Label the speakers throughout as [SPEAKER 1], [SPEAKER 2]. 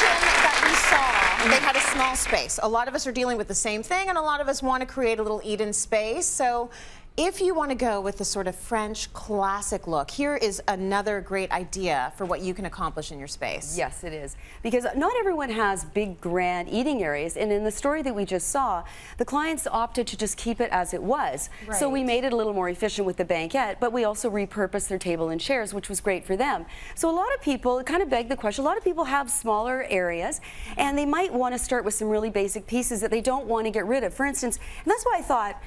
[SPEAKER 1] that we saw, they had a small space. A lot of us are dealing with the same thing, and a lot of us want to create a little Eden space. So if you want to go with the sort of French classic look, here is another great idea for what you can accomplish in your space.
[SPEAKER 2] Yes, it is. Because not everyone has big, grand eating areas. And in the story that we just saw, the clients opted to just keep it as it was.
[SPEAKER 1] Right.
[SPEAKER 2] So we made it a little more efficient with the banquette, but we also repurposed their table and chairs, which was great for them. So a lot of people, it kind of begged the question, a lot of people have smaller areas, and they might want to start with some really basic pieces that they don't want to get rid of. For instance, and that's why I thought,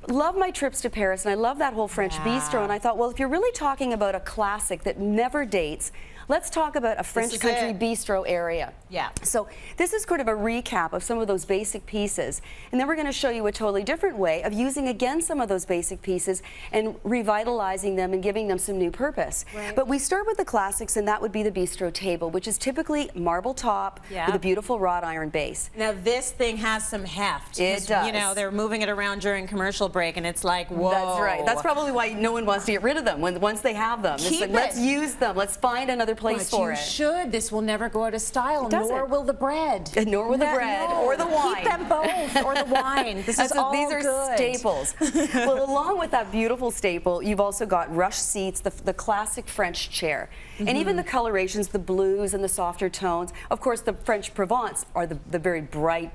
[SPEAKER 2] love my trips to Paris, and I love that whole French bistro, and I thought, well, if you're really talking about a classic that never dates, let's talk about a French country bistro area.
[SPEAKER 1] Yeah.
[SPEAKER 2] So this is kind of a recap of some of those basic pieces, and then we're going to show you a totally different way of using again some of those basic pieces and revitalizing them and giving them some new purpose.
[SPEAKER 1] Right.
[SPEAKER 2] But we start with the classics, and that would be the bistro table, which is typically marble top with a beautiful wrought iron base.
[SPEAKER 3] Now this thing has some heft.
[SPEAKER 2] It does.
[SPEAKER 3] You know, they're moving it around during commercial break, and it's like, whoa.
[SPEAKER 2] That's right. That's probably why no one wants to get rid of them once they have them. It's like, let's use them. Let's find another place for it.
[SPEAKER 3] You should. This will never go out of style, nor will the bread.
[SPEAKER 2] Nor will the bread or the wine.
[SPEAKER 3] Keep them both, or the wine. This is all
[SPEAKER 2] These are
[SPEAKER 3] good.
[SPEAKER 2] staples. Well, along with that beautiful staple, you've also got rush seats, the classic French chair. And even the colorations, the blues and the softer tones. Of course, the French Provence are the very bright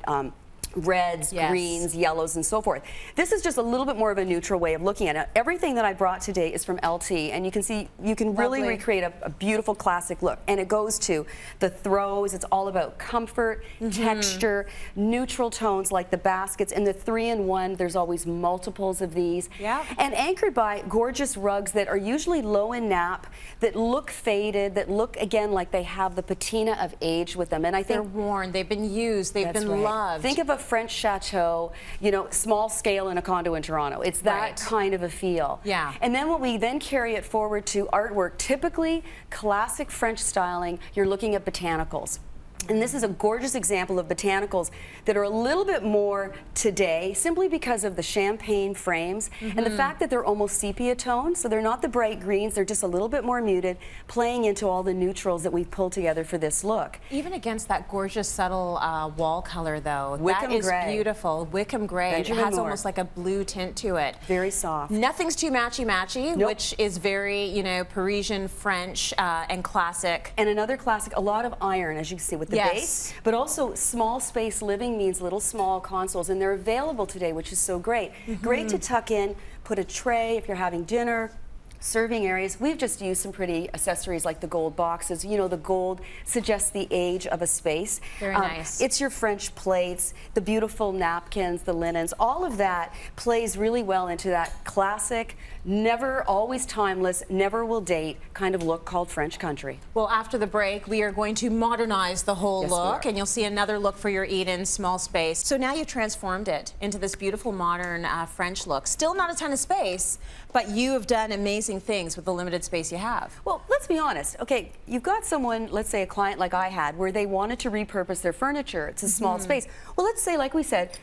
[SPEAKER 2] reds, greens, yellows, and so forth. This is just a little bit more of a neutral way of looking at it. Everything that I brought today is from LT, and you can see you can really recreate a beautiful classic look. And it goes to the throws. It's all about comfort, texture, neutral tones like the baskets. And the 3-in-1, there's always multiples of these.
[SPEAKER 3] Yeah.
[SPEAKER 2] And anchored by gorgeous rugs that are usually low in nap, that look faded, that look again like they have the patina of age with them. And I think
[SPEAKER 3] they're worn, they've been used, they've been loved.
[SPEAKER 2] Think of a French chateau, you know, small scale in a condo in Toronto. It's that kind of a feel.
[SPEAKER 3] Yeah.
[SPEAKER 2] And then when we then carry it forward to artwork, typically classic French styling, you're looking at botanicals. And this is a gorgeous example of botanicals that are a little bit more today simply because of the champagne frames and the fact that they're almost sepia toned, so they're not the bright greens, they're just a little bit more muted, playing into all the neutrals that we've pulled together for this look.
[SPEAKER 3] Even against that gorgeous subtle wall color though,
[SPEAKER 2] Wickham
[SPEAKER 3] that is
[SPEAKER 2] gray.
[SPEAKER 3] Beautiful. Wickham gray.
[SPEAKER 2] Benjamin
[SPEAKER 3] It has
[SPEAKER 2] Moore.
[SPEAKER 3] almost like a blue tint to it.
[SPEAKER 2] Very soft.
[SPEAKER 3] Nothing's too matchy-matchy,
[SPEAKER 2] Nope.
[SPEAKER 3] which is very, you know, Parisian, French, and classic.
[SPEAKER 2] And another classic, a lot of iron, as you can see with the base, but also small space living means little small consoles, and they're available today, which is so great. Great to tuck in, put a tray if you're having dinner, serving areas. We've just used some pretty accessories like the gold boxes. You know, the gold suggests the age of a space.
[SPEAKER 3] Very nice.
[SPEAKER 2] It's your French plates, the beautiful napkins, the linens, all of that plays really well into that classic, never, always timeless, never will date kind of look called French country.
[SPEAKER 3] Well, after the break, we are going to modernize the whole
[SPEAKER 2] Yes, we
[SPEAKER 3] look,
[SPEAKER 2] are.
[SPEAKER 3] and you'll see another look for your Eden small space. So now you've transformed it into this beautiful modern French look. Still not a ton of space, but you have done amazing things with the limited space you have.
[SPEAKER 2] Well, let's be honest. Okay, you've got someone, let's say a client like I had, where they wanted to repurpose their furniture. It's a small space. Well, let's say, like we said,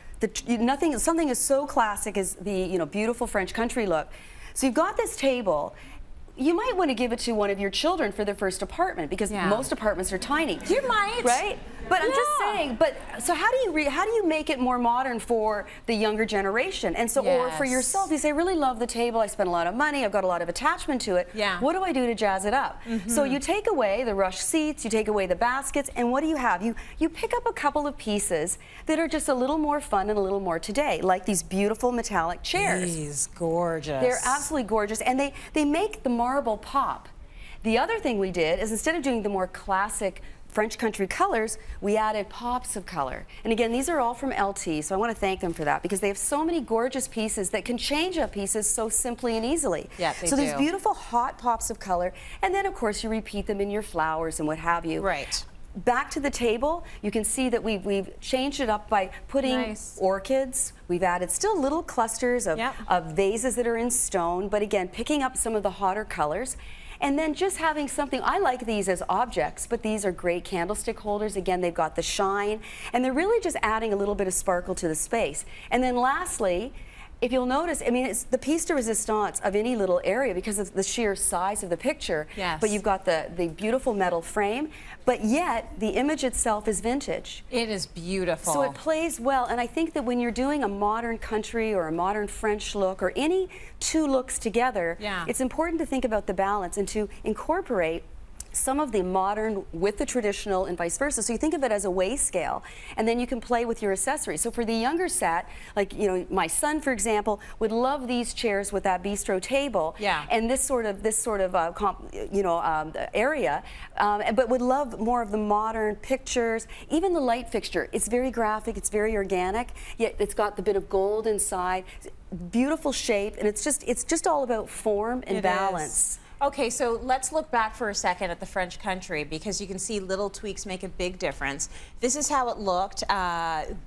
[SPEAKER 2] something is so classic as the beautiful French country look. So you've got this table. You might want to give it to one of your children for their first apartment because most apartments are tiny.
[SPEAKER 3] You might,
[SPEAKER 2] right? But I'm just saying. But so how do you make it more modern for the younger generation? And so, or for yourself, you say, I really love the table. I spent a lot of money. I've got a lot of attachment to it.
[SPEAKER 3] Yeah.
[SPEAKER 2] What do I do to jazz it up? So you take away the rush seats, you take away the baskets, and what do you have? You pick up a couple of pieces that are just a little more fun and a little more today, like these beautiful metallic chairs.
[SPEAKER 3] These gorgeous.
[SPEAKER 2] They're absolutely gorgeous, and they make the marble pop. The other thing we did is instead of doing the more classic French country colors, we added pops of color. And again, these are all from LT, so I want to thank them for that because they have so many gorgeous pieces that can change up pieces so simply and easily.
[SPEAKER 3] Yeah, they
[SPEAKER 2] so
[SPEAKER 3] do.
[SPEAKER 2] these beautiful hot pops of color, and then of course you repeat them in your flowers and what have you.
[SPEAKER 3] Right.
[SPEAKER 2] Back to the table, you can see that we've changed it up by putting orchids. We've added still little clusters of vases that are in stone, but again, picking up some of the hotter colors. And then just having something, I like these as objects, but these are great candlestick holders. Again, they've got the shine, and they're really just adding a little bit of sparkle to the space. And then lastly, if you'll notice, I mean, it's the piece de resistance of any little area because of the sheer size of the picture.
[SPEAKER 3] Yes.
[SPEAKER 2] But you've got the beautiful metal frame, but yet the image itself is vintage.
[SPEAKER 3] It is beautiful.
[SPEAKER 2] So it plays well, and I think that when you're doing a modern country or a modern French look or any two looks together,
[SPEAKER 3] Yeah.
[SPEAKER 2] it's important to think about the balance and to incorporate some of the modern with the traditional and vice versa. So you think of it as a weigh scale, and then you can play with your accessories. So for the younger set, like, you know, my son, for example, would love these chairs with that bistro table,
[SPEAKER 3] Yeah.
[SPEAKER 2] and this sort of area, but would love more of the modern pictures. Even the light fixture, it's very graphic, it's very organic, yet it's got the bit of gold inside, beautiful shape, and it's just all about form and
[SPEAKER 3] It
[SPEAKER 2] balance.
[SPEAKER 3] is. Okay, so let's look back for a second at the French country because you can see little tweaks make a big difference. This is how it looked,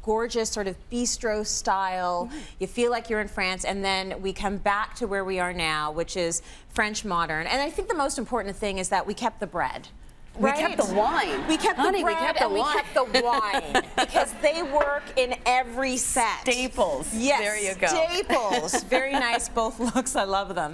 [SPEAKER 3] gorgeous sort of bistro style. You feel like you're in France, and then we come back to where we are now, which is French modern. And I think the most important thing is that we kept the bread.
[SPEAKER 2] We
[SPEAKER 3] Right?
[SPEAKER 2] kept the wine.
[SPEAKER 3] We kept
[SPEAKER 2] Honey,
[SPEAKER 3] the bread
[SPEAKER 2] we kept the
[SPEAKER 3] and
[SPEAKER 2] wine.
[SPEAKER 3] we kept the wine because they work in every set.
[SPEAKER 2] Staples.
[SPEAKER 3] Yes,
[SPEAKER 2] There you go.
[SPEAKER 3] staples. Very nice, both looks. I love them.